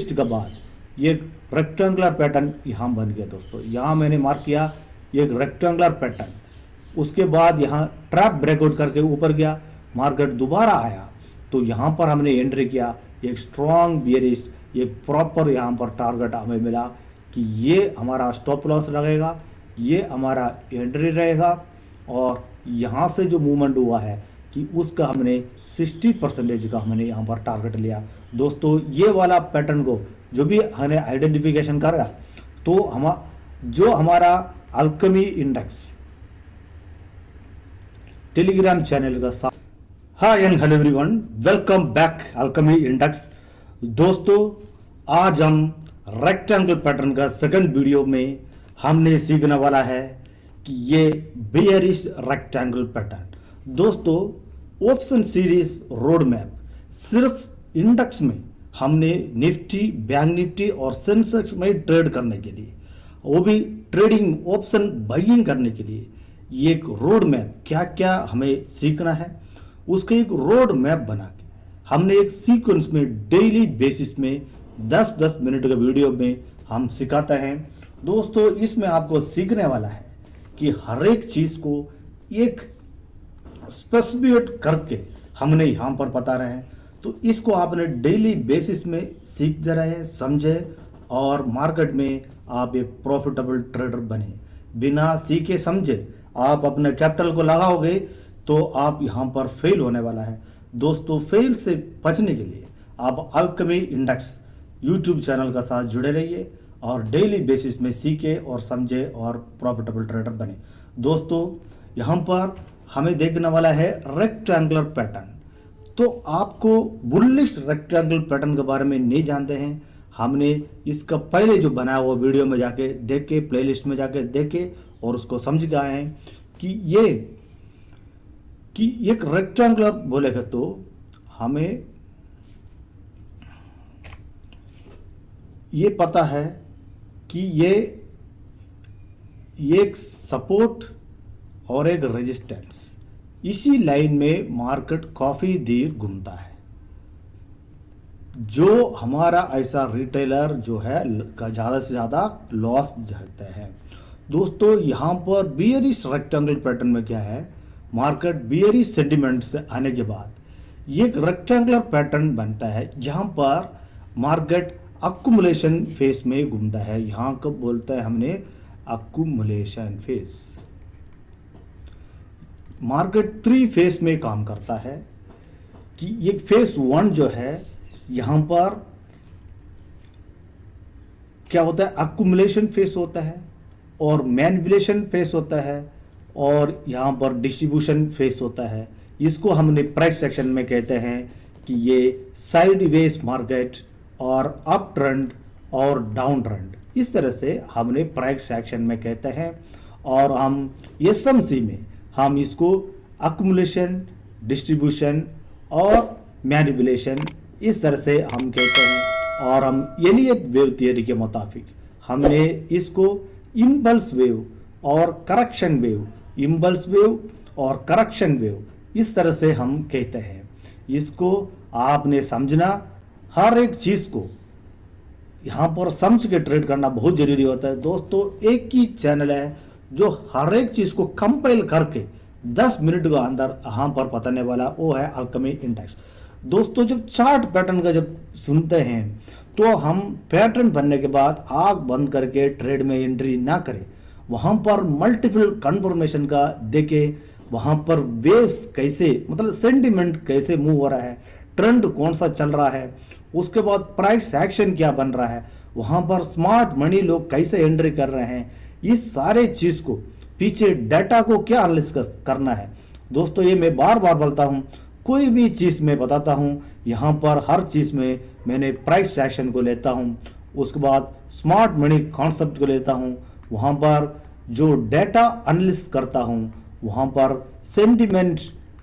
के बाद ये रेक्टेंगुलर पैटर्न यहाँ बन गया दोस्तों। यहाँ मैंने मार्क किया ये एक रेक्टेंगुलर पैटर्न, उसके बाद यहाँ ट्रैप ब्रेकआउट करके ऊपर गया, मार्केट दोबारा आया तो यहाँ पर हमने एंट्री किया, एक स्ट्रॉन्ग बियरिश, एक प्रॉपर यहाँ पर टारगेट हमें मिला कि ये हमारा स्टॉप लॉस लगेगा, ये हमारा एंट्री रहेगा। और यहाँ से जो मूवमेंट हुआ है कि उसका हमने 60% का हमने यहाँ पर टारगेट लिया दोस्तों। ये वाला पैटर्न को जो भी हमने आइडेंटिफिकेशन करा तो जो हमारा अल्केमी इंडेक्स टेलीग्राम चैनल का साथ। Hi and hello everyone, welcome back Alchemy Index. दोस्तों आज हम रेक्टेंगल पैटर्न का सेकंड वीडियो में हमने सीखने वाला है कि ये बेयरिश रेक्टेंगल पैटर्न। दोस्तों ऑप्शन सीरीज रोड मैप सिर्फ इंडेक्स में हमने निफ्टी, बैंक निफ्टी और सेंसेक्स में ट्रेड करने के लिए, वो भी ट्रेडिंग ऑप्शन बाइंग करने के लिए ये एक रोड मैप क्या क्या हमें सीखना है, उसके एक रोड मैप बना के हमने एक सीक्वेंस में डेली बेसिस में 10-10 मिनट के वीडियो में हम सिखाते हैं दोस्तों। इसमें आपको सीखने वाला है कि हर एक चीज को एक स्पेसिफिक करके हमने यहाँ पर बता रहे हैं, तो इसको आपने डेली बेसिस में सीखते रहे, समझे और मार्केट में आप एक प्रॉफिटेबल ट्रेडर बने। बिना सीखे समझे आप अपने कैपिटल को लगाओगे तो आप यहाँ पर फेल होने वाला है दोस्तों। फेल से बचने के लिए आप अल्केमी इंडेक्स यूट्यूब चैनल का साथ जुड़े रहिए और डेली बेसिस में सीखे और समझे और प्रॉफिटेबल ट्रेडर बने दोस्तों। यहाँ पर हमें देखने वाला है रेक्टेंगुलर पैटर्न। तो आपको बुलिश रेक्टेंगल पैटर्न के बारे में नहीं जानते हैं, हमने इसका पहले जो बनाया हुआ वीडियो में जाके देख के, प्लेलिस्ट में जाके देखे और उसको समझ के आए हैं कि एक रेक्टेंगुलर बोलेगा तो हमें ये पता है कि ये एक सपोर्ट और एक रेजिस्टेंस, इसी लाइन में मार्केट काफी देर घूमता है। जो हमारा ऐसा रिटेलर जो है ज्यादा से ज्यादा लॉस झेलते हैं दोस्तों। यहां पर बियरिश रेक्टेंगल पैटर्न में क्या है, मार्केट बियरिश सेंटिमेंट से आने के बाद ये एक रेक्टेंगुलर पैटर्न बनता है जहां पर मार्केट अक्यूमुलेशन फेस में घूमता है। यहां कब बोलता है हमने अक्यूमुलेशन फेस। मार्केट 3 फेस में काम करता है कि ये फेस 1 जो है यहां पर क्या होता है, अक्यूमुलेशन फेस होता है और मैनिपुलेशन फेस होता है और यहां पर डिस्ट्रीब्यूशन फेस होता है। इसको हमने प्राइस सेक्शन में कहते हैं कि ये साइडवेज मार्केट और अप ट्रेंड और डाउन ट्रेंड, इस तरह से हमने प्राइस सेक्शन में कहते हैं। और हम एसएमसी में हम इसको अक्यूमुलेशन, डिस्ट्रीब्यूशन और मैनिपुलेशन इस तरह से हम कहते हैं। और हम एलियट वेव थियरी के मुताबिक हमने इसको इम्पल्स वेव और करेक्शन वेव, इम्पल्स वेव और करेक्शन वेव इस तरह से हम कहते हैं। इसको आपने समझना, हर एक चीज को यहाँ पर समझ के ट्रेड करना बहुत जरूरी होता है दोस्तों। एक ही चैनल है जो हर एक चीज को कंपाइल करके 10 मिनट के अंदर यहाँ पर बताने वाला, वो है अल्केमी इंडेक्स दोस्तों। जब चार्ट पैटर्न का जब सुनते हैं तो हम पैटर्न बनने के बाद आंख बंद करके ट्रेड में एंट्री ना करें, वहां पर मल्टीपल कंफर्मेशन का देखे, वहां पर वेव्स कैसे, मतलब सेंटिमेंट कैसे मूव हो रहा है, ट्रेंड कौन सा चल रहा है, उसके बाद प्राइस एक्शन क्या बन रहा है, वहां पर स्मार्ट मनी लोग कैसे एंट्री कर रहे हैं, इस सारे चीज को पीछे डाटा को क्या एनालिसिस करना है दोस्तों। ये मैं बार बार बोलता हूं, कोई भी चीज में बताता हूं, यहां पर हर चीज में मैंने प्राइस एक्शन को लेता हूं, उसके बाद स्मार्ट मनी कॉन्सेप्ट को लेता हूं, वहां पर जो डाटा एनालिसिस करता हूं, वहां पर सेंटिमेंट,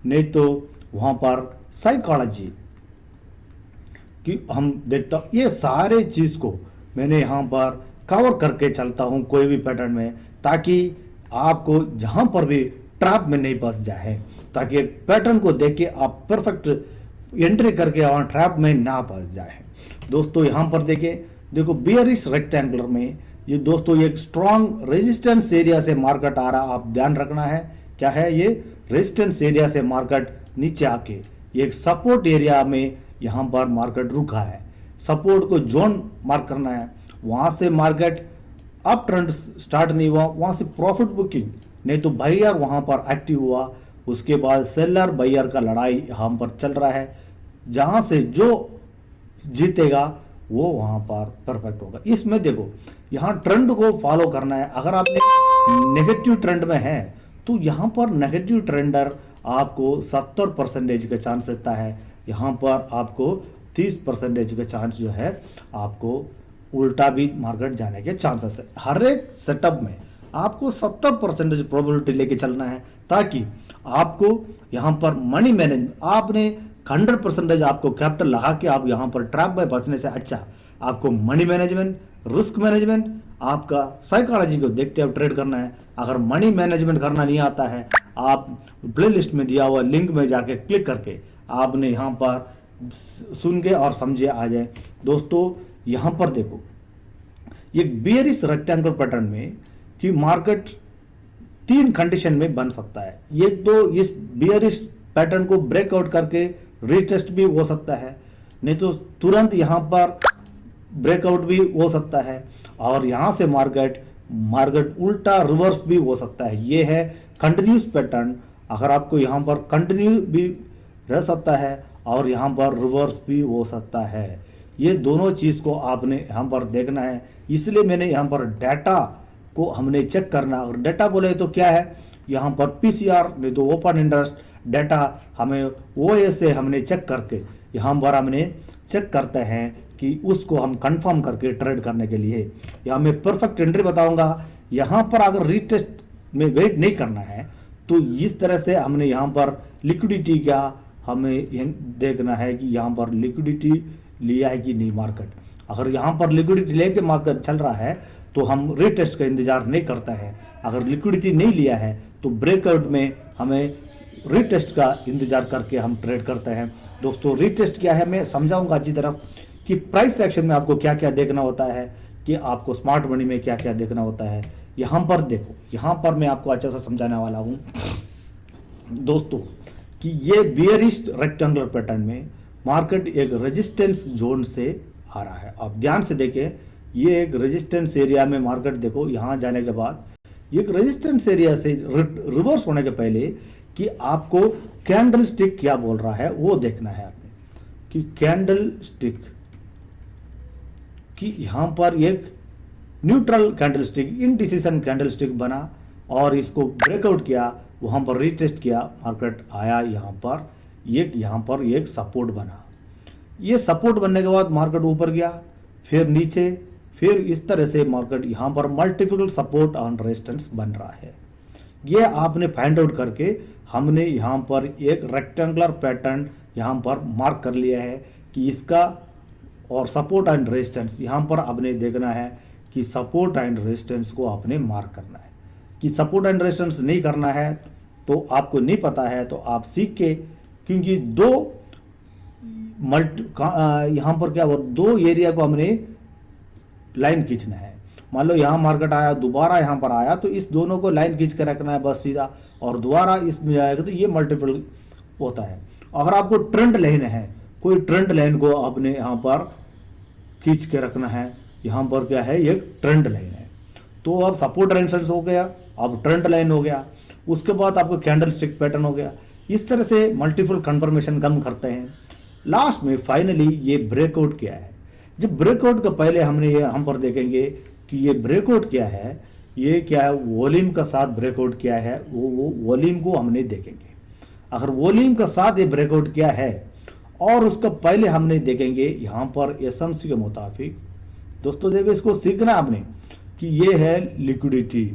नहीं तो वहां पर साइकोलॉजी कि हम देखता हूं। ये सारे चीज को मैंने यहां पर कवर करके चलता हूं कोई भी पैटर्न में, ताकि आपको जहां पर भी ट्रैप में नहीं फंस जाए, ताकि पैटर्न को देख के आप परफेक्ट एंट्री करके और ट्रैप में ना फंस जाए। दोस्तों यहाँ पर देखें, देखो बियरिश रेक्टेंगुलर में ये दोस्तों एक स्ट्रॉन्ग रेजिस्टेंस एरिया से मार्केट आ रहा, आप ध्यान रखना है क्या है, ये रेजिस्टेंस एरिया से मार्केट नीचे आके एक सपोर्ट एरिया में यहाँ पर मार्केट रुका है। सपोर्ट को जोन मार्क करना है, वहां से मार्केट अप ट्रेंड स्टार्ट नहीं हुआ, वहां से प्रॉफिट बुकिंग, नहीं तो बायर वहां पर एक्टिव हुआ। उसके बाद सेलर बायर का लड़ाई यहाँ पर चल रहा है, जहां से जो जीतेगा वो वहां पर परफेक्ट होगा। इसमें देखो यहाँ ट्रेंड को फॉलो करना है। अगर आपने नेगेटिव ट्रेंड में है तो यहाँ पर नेगेटिव ट्रेंडर आपको 70% का चांस देता है, यहाँ पर आपको 30% का चांस जो है, आपको उल्टा भी मार्केट जाने के चांसेस है। हर एक सेटअप में आपको 70% प्रोबेबिलिटी लेके चलना है, ताकि आपको यहाँ पर मनी मैनेजमेंट, आपने 100% आपको कैपिटल लगा के आप यहाँ पर ट्रैप में फंसने से अच्छा आपको मनी मैनेजमेंट, रिस्क मैनेजमेंट, आपका साइकोलॉजी को देखते हुए ट्रेड करना है। अगर मनी मैनेजमेंट करना नहीं आता है, आप प्लेलिस्ट में दिया हुआ लिंक में जाके क्लिक करके आपने यहाँ पर सुन के और समझे आ जाए। दोस्तों यहाँ पर देखो, एक बियरिश रेक्टेंगल पैटर्न में कि मार्केट 3 कंडीशन में बन सकता है। एक तो इस बियरिश पैटर्न को ब्रेकआउट करके रीटेस्ट भी हो सकता है, नहीं तो तुरंत यहाँ पर ब्रेकआउट भी हो सकता है, और यहाँ से मार्केट उल्टा रिवर्स भी हो सकता है। ये है कंटिन्यूस पैटर्न। अगर आपको यहाँ पर कंटिन्यू भी रह सकता है और यहाँ पर रिवर्स भी हो सकता है। ये दोनों चीज़ को आपने यहाँ पर देखना है। इसलिए मैंने यहाँ पर डाटा को हमने चेक करना, और डाटा बोले तो क्या है, यहाँ पर पीसीआर नहीं तो ओपन इंटरेस्ट डाटा हमें ओएस से हमने चेक करके यहाँ पर हमने चेक करते हैं कि उसको हम कंफर्म करके ट्रेड करने के लिए यहाँ मैं परफेक्ट एंट्री बताऊंगा। यहाँ पर अगर रीटेस्ट में वेट नहीं करना है तो इस तरह से हमने यहाँ पर लिक्विडिटी क्या हमें देखना है कि यहाँ पर लिक्विडिटी लिया है कि नहीं मार्केट। अगर यहाँ पर लिक्विडिटी लेके मार्केट चल रहा है तो हम रीटेस्ट का इंतजार नहीं करता है। अगर लिक्विडिटी नहीं लिया है तो ब्रेकआउट में हमें रीटेस्ट का इंतजार करके हम ट्रेड करते हैं। दोस्तों रीटेस्ट क्या है मैं समझाऊंगा अच्छी तरह कि प्राइस सेक्शन में आपको क्या क्या देखना होता है, कि आपको स्मार्ट मनी में क्या क्या देखना होता है। यहाँ पर देखो, यहाँ पर मैं आपको अच्छा सा समझाने वाला हूँ दोस्तों कि ये बियरिश रेक्टेंगुलर पैटर्न में मार्केट एक रेजिस्टेंस जोन से आ रहा है। आप ध्यान से देखें, ये एक रेजिस्टेंस एरिया में मार्केट देखो, यहाँ जाने के बाद एक रेजिस्टेंस एरिया से रिवर्स होने के पहले कि आपको कैंडल स्टिक क्या बोल रहा है वो देखना है आपने, कि कैंडल स्टिक कि यहाँ पर एक neutral candle stick, indecision candle stick बना और इसको ब्रेकआउट किया, वहाँ पर रीटेस्ट किया, मार्केट आया यहाँ पर एक सपोर्ट बना। ये सपोर्ट बनने के बाद मार्केट ऊपर गया, फिर नीचे, फिर इस तरह से मार्केट यहाँ पर मल्टीपल सपोर्ट एंड रेजिस्टेंस बन रहा है। ये आपने फाइंड आउट करके हमने यहाँ पर एक रेक्टेंगुलर पैटर्न यहाँ पर मार्क कर लिया है कि इसका और सपोर्ट एंड रेजिस्टेंस यहाँ पर आपने देखना है कि सपोर्ट एंड रेजिस्टेंस को आपने मार्क करना है। कि सपोर्ट एंड रेजिस्टेंस नहीं करना है तो आपको नहीं पता है तो आप सीख के, क्योंकि यहाँ पर क्या हुआ, 2 एरिया को हमने लाइन खींचना है। मान लो यहाँ मार्केट आया, दोबारा यहाँ पर आया, तो इस दोनों को लाइन खींच के रखना है बस सीधा, और दोबारा इसमें आएगा तो ये मल्टीपल होता है। अगर आपको ट्रेंड लाइन है, कोई ट्रेंड लाइन को आपने यहाँ पर खींच के रखना है। यहाँ पर क्या है, एक ट्रेंड लाइन है, तो अब सपोर्ट रेजिस्टेंस हो गया, अब ट्रेंड लाइन हो गया, उसके बाद आपको कैंडल स्टिक पैटर्न हो गया। इस तरह से मल्टीपल कंफर्मेशन कम करते हैं। लास्ट में फाइनली ये ब्रेकआउट क्या है। जब ब्रेकआउट का पहले हमने ये हम पर देखेंगे कि ये ब्रेकआउट क्या है, ये क्या है, वॉल्यूम का साथ ब्रेकआउट क्या है, वो वॉल्यूम को हमने देखेंगे। अगर वॉल्यूम का साथ ये ब्रेकआउट क्या है, और उसका पहले हमने देखेंगे यहाँ पर एसएमसी के मुताबिक। दोस्तों देखो, इसको सीखना आपने कि ये है लिक्विडिटी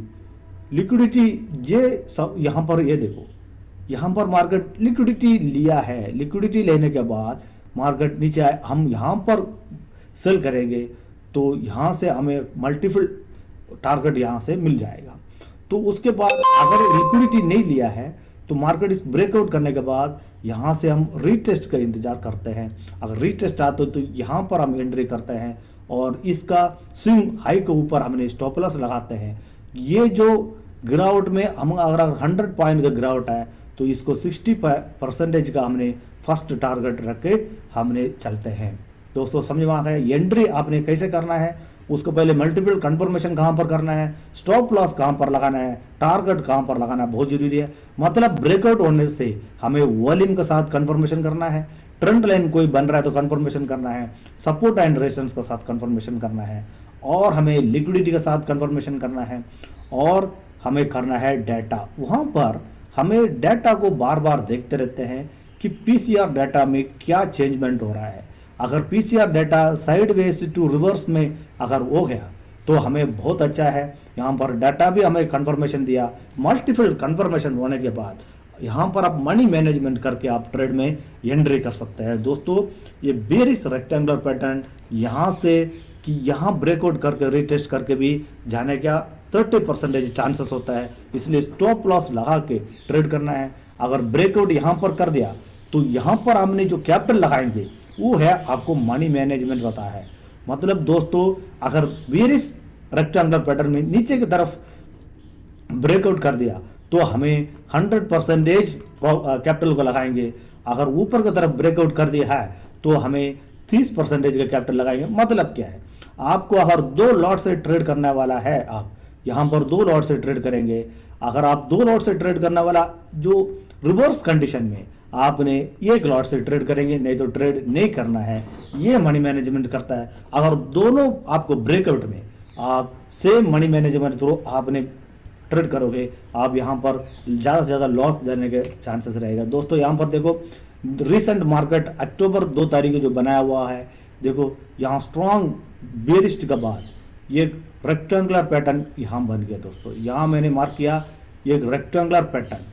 ये सब यहाँ पर, ये देखो यहाँ पर मार्केट लिक्विडिटी लिया है। लिक्विडिटी लेने के बाद मार्केट नीचे आए, हम यहाँ पर सेल करेंगे तो यहाँ से हमें मल्टीपल टारगेट यहाँ से मिल जाएगा। तो उसके बाद अगर लिक्विडिटी नहीं लिया है तो मार्केट इस ब्रेकआउट करने के बाद यहाँ से हम रीटेस्ट का इंतजार करते हैं। अगर रीटेस्ट आता तो यहाँ पर हम एंट्री करते हैं और इसका स्विंग हाई के ऊपर हमने स्टॉप लॉस लगाते हैं। ये जो गिरावट में हम अगर 100 पॉइंट का गिरावट है तो इसको 60% का हमने फर्स्ट टारगेट रख के हमने चलते हैं। दोस्तों समझ में आ गया, एंट्री आपने कैसे करना है, उसको पहले मल्टीपल कंफर्मेशन कहाँ पर करना है, स्टॉप लॉस कहाँ पर लगाना है, टारगेट कहाँ पर लगाना है, बहुत जरूरी है। मतलब ब्रेकआउट होने से हमें वॉल्यूम के साथ कंफर्मेशन करना है, ट्रेंड लाइन कोई बन रहा है तो कंफर्मेशन करना है, सपोर्ट एंड रेजिस्टेंस के साथ कंफर्मेशन करना है, और हमें लिक्विडिटी के साथ कंफर्मेशन करना है, और हमें करना है डाटा। वहाँ पर हमें डाटा को बार बार देखते रहते हैं कि पीसीआर डाटा में क्या चेंजमेंट हो रहा है। अगर PCR data sideways to reverse में अगर हो गया तो हमें बहुत अच्छा है। यहाँ पर डाटा भी हमें कंफर्मेशन दिया, मल्टीपल कंफर्मेशन होने के बाद यहाँ पर आप मनी मैनेजमेंट करके आप ट्रेड में एंट्री कर सकते हैं। दोस्तों ये बेरिश रेक्टेंगुलर पैटर्न यहाँ से कि यहाँ ब्रेकआउट करके रीटेस्ट करके भी जाने का 30% चांसेस होता है, इसलिए स्टॉप लॉस लगा के ट्रेड करना है। अगर ब्रेकआउट यहाँ पर कर दिया तो यहाँ पर हमने जो कैपिटल लगाएंगे वो है आपको मनी मैनेजमेंट पता है। मतलब दोस्तों अगर बेरिश रेक्टेंगुलर पैटर्न में नीचे की तरफ ब्रेकआउट कर दिया तो हमें 100% कैपिटल को लगाएंगे। अगर ऊपर की तरफ ब्रेकआउट कर दिया है तो हमें 30% का कैपिटल लगाएंगे। मतलब क्या है, आपको अगर 2 लॉट से ट्रेड करने वाला है, आप यहाँ पर 2 लॉट से ट्रेड करेंगे। अगर आप 2 लॉट से ट्रेड करने वाला जो रिवर्स कंडीशन में आपने 1 लॉट से ट्रेड करेंगे, नहीं तो ट्रेड नहीं करना है। ये मनी मैनेजमेंट करता है। अगर दोनों आपको ब्रेकआउट में आप सेम मनी मैनेजमेंट थ्रू आपने ट्रेड करोगे, आप यहाँ पर ज़्यादा से ज़्यादा लॉस देने के चांसेस रहेगा। दोस्तों यहाँ पर देखो रिसेंट मार्केट अक्टूबर 2 तारीख को जो बनाया हुआ है, देखो यहाँ स्ट्रॉन्ग बेरिश के बाद ये रेक्टेंगुलर पैटर्न यहाँ बन गया। दोस्तों यहाँ मैंने मार्क किया ये रेक्टेंगुलर पैटर्न,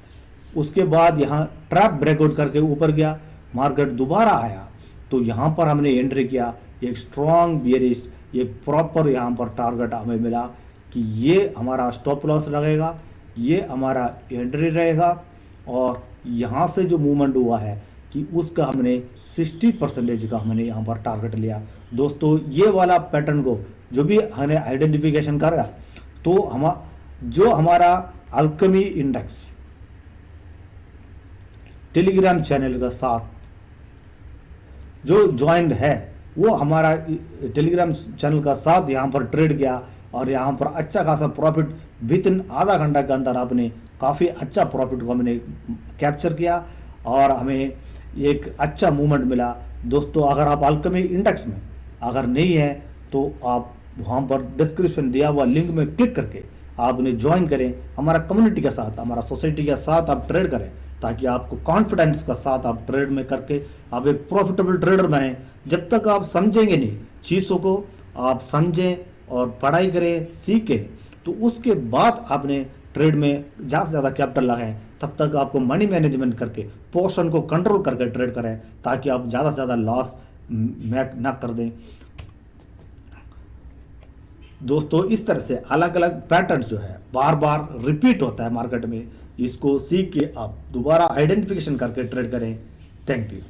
उसके बाद यहाँ ट्रैप ब्रेकआउट करके ऊपर गया, मार्केट दोबारा आया तो यहाँ पर हमने एंट्री किया, एक स्ट्रॉन्ग बेरिश, एक प्रॉपर यहाँ पर टारगेट हमें मिला कि ये हमारा स्टॉप लॉस लगेगा, ये हमारा एंट्री रहेगा, और यहाँ से जो मूवमेंट हुआ है कि उसका हमने 60% का हमने यहाँ पर टारगेट लिया। दोस्तों ये वाला पैटर्न को जो भी हमने आइडेंटिफिकेशन करा तो जो हमारा अल्केमी इंडेक्स टेलीग्राम चैनल का साथ जो ज्वाइंट है वो हमारा टेलीग्राम चैनल का साथ यहाँ पर ट्रेड किया और यहाँ पर अच्छा खासा प्रॉफिट विद इन आधा घंटा के अंदर आपने काफ़ी अच्छा प्रॉफिट को हमने कैप्चर किया और हमें एक अच्छा मूवमेंट मिला। दोस्तों अगर आप अल्केमी इंडेक्स में अगर नहीं है तो आप वहाँ पर डिस्क्रिप्शन दिया हुआ लिंक में क्लिक करके आपने ज्वाइन करें, हमारा कम्युनिटी के साथ, हमारा सोसाइटी के साथ आप ट्रेड करें, ताकि आपको कॉन्फिडेंस का साथ आप ट्रेड में करके आप एक प्रॉफिटेबल ट्रेडर बने। जब तक आप समझेंगे नहीं चीज़ों को, आप समझें और पढ़ाई करें, सीखें, तो उसके बाद आपने ट्रेड में ज़्यादा से ज़्यादा कैपिटल लगाएं। तब तक आपको मनी मैनेजमेंट करके पोर्शन को कंट्रोल करके ट्रेड करें, ताकि आप ज़्यादा से ज़्यादा लॉस ना कर दें। दोस्तों इस तरह से अलग अलग पैटर्न्स जो है बार बार रिपीट होता है मार्केट में, इसको सीख के आप दोबारा आइडेंटिफिकेशन करके ट्रेड करें। Thank you.